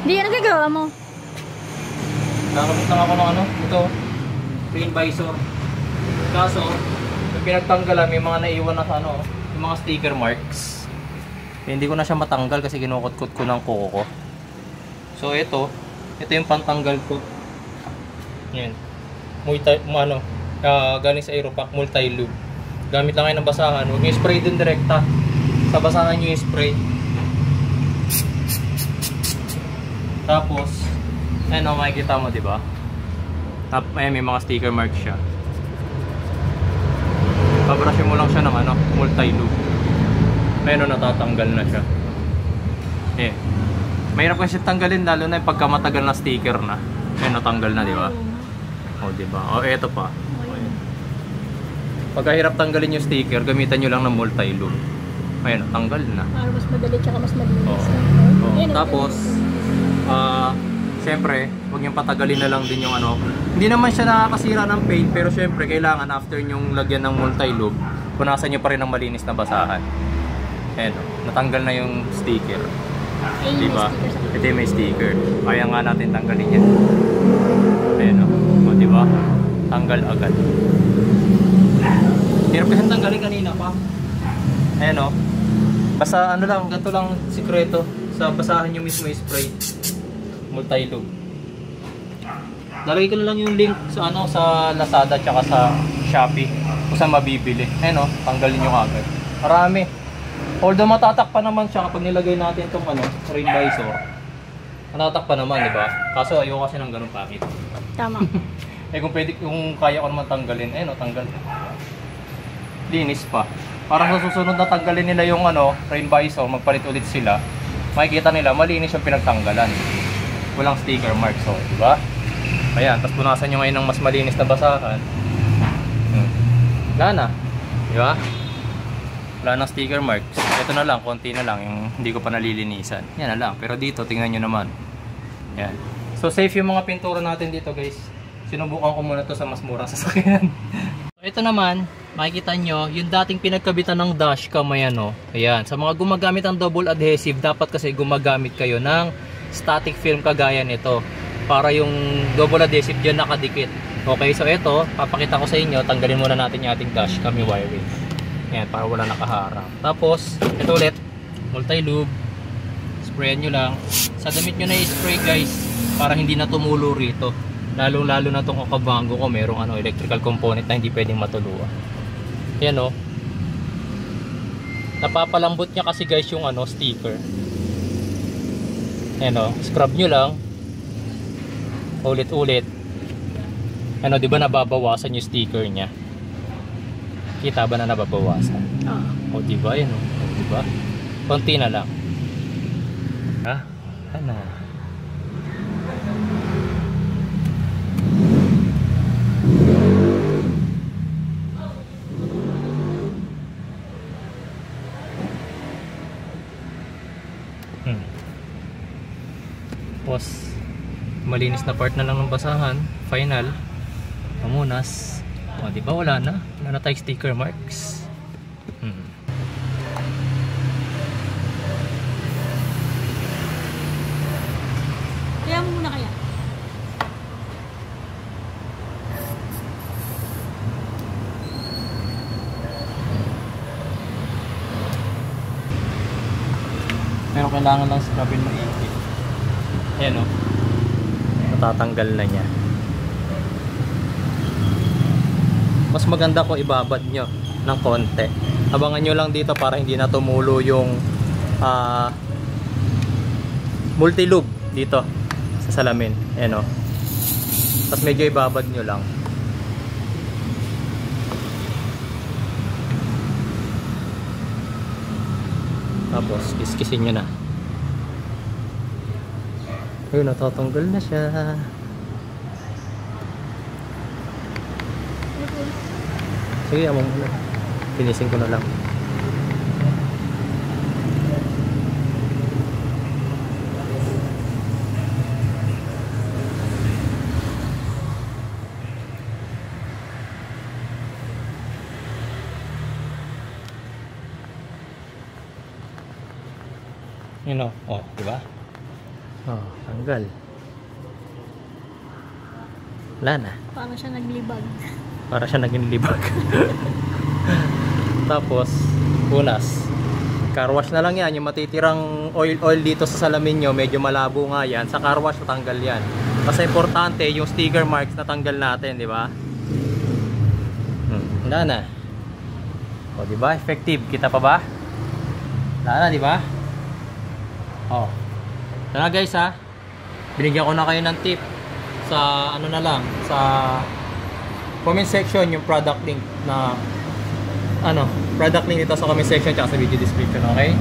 Hindi yan nagagawa mo. Nakabit lang ako ng ano, ito, Green Visor. Kaso, yung pinagtanggalan, may mga naiwan na ano, yung mga sticker marks. Hindi ko na siya matanggal kasi kinukot-kot ko ng kuko ko. So ito yung pantanggal ko. Yan. Galing sa Aeropack multi-lube. Gamit lang kayo ng basahan. Huwag nyo spray din direkta. Sa basahan nyo yung spray. Tapos, ayan o, makikita mo, diba? Ayan, may mga sticker mark siya. Pabrushin mo lang siya ng ano, multi-lube. Ayan o, natatanggal na siya. Ayan. Mahirap kasi tanggalin, lalo na yung pagka matagal na sticker na. Ayan, natanggal na, diba? O, diba? O, eto pa. Pagka hirap tanggalin yung sticker, gamitan nyo lang ng multi-lube. Ayan, natanggal na. Para mas madali tsaka mas malinis. Tapos, syempre, huwag niyong patagalin na lang din yung ano. Hindi naman siya nakakasira ng paint, pero syempre, kailangan after nyong lagyan ng multi-lube, punasan nyo pa rin ng malinis na basahan. Ayan, natanggal na yung sticker. Diba? Ito yung may sticker. Kaya nga natin tanggalin yan. Ayan o, diba? Tanggal agad. Hirap kasi tanggalin kanina pa. Ayan o. Basta ano lang, ganito lang sikreto. Sa basahan nyo mismo yung spray. Multi-lube. Lalagay ko na lang yung link sa ano, sa Lazada tsaka sa Shopee kung saan mabibili. Ayan o, tanggalin nyo agad. Marami. Although matatakpan naman siya kapag nilagay natin itong ano, Rain Visor. Matatakpan naman, di ba? Kaso ayoko kasi ng ganun pakit. Tama. Kung kaya ko naman tanggalin, ayun o, tanggal. Linis pa. Parang sa susunod na tanggalin nila yung ano, Rain Visor, magpalit ulit sila. Makikita nila, malinis yung pinagtanggalan. Walang sticker marks, so, di ba? Ayan, tapos punasan nyo ngayon ng mas malinis na basahan. Wala na. Di ba? Wala ng sticker marks. Ito na lang, konti na lang yung hindi ko pa nalilinisan. Yan na lang. Pero dito, tingnan nyo naman. Yan. So safe yung mga pintura natin dito, guys. Sinubukan ko muna to sa mas murang sasakyan. So ito naman, makikita nyo, yung dating pinagkabitan ng dashcam, ayan o. Ayan. Sa mga gumagamit ng double adhesive, dapat kasi gumagamit kayo ng static film kagaya nito. Para yung double adhesive dyan nakadikit. Okay, so ito, papakita ko sa inyo, tanggalin muna natin yung ating dashcam, yung wiring. Ayan, para wala nakaharang. Tapos, ito ulit, multi-lube. Sprayan nyo lang. Sa damit nyo na i-spray, guys, para hindi na tumulo rito. Lalo-lalo na itong kakabango ko, merong ano, electrical component na hindi pwedeng matuluan. Ayan o. Napapalambot niya kasi, guys, yung ano, sticker. Ayan o, scrub nyo lang. Ulit-ulit. Ano, di ba nababawasan yung sticker niya? Kita ba na nababawasan? O diba yan o? Diba? Konti na lang. Ha? Ano? Tapos malinis na part na lang ng basahan. Final. Pamunas. O, diba wala na? Wala na tayong sticker marks. Kaya mo muna kaya? Pero kailangan lang scrubin maigi. Ayan o. Natatanggal na niya. Mas maganda kung ibabad nyo ng konti. Abangan nyo lang dito para hindi na tumulo yung multi-lube dito sa salamin. Ayan o. Tapos medyo ibabad nyo lang. Tapos kiskisin nyo na. Ayun, natatanggal na siya. Sige, among muna. Finisin ko na lang. You know, oh, diba? Oh, tanggal. Wala na. Parang siya naglibag. Para siya naging libag. Tapos, punas. Car wash na lang yan. Yung matitirang oil dito sa salamin nyo, medyo malabo nga yan. Sa car wash, natanggal yan. Kasi importante, yung sticker marks natanggal natin, di ba? Wala na. O, di ba? Effective. Kita pa ba? Wala na, di ba? O. Ito na guys, ha. Binigyan ko na kayo ng tip sa ano na lang, sa comment section yung product link na product link dito sa comment section at sa video description, okay?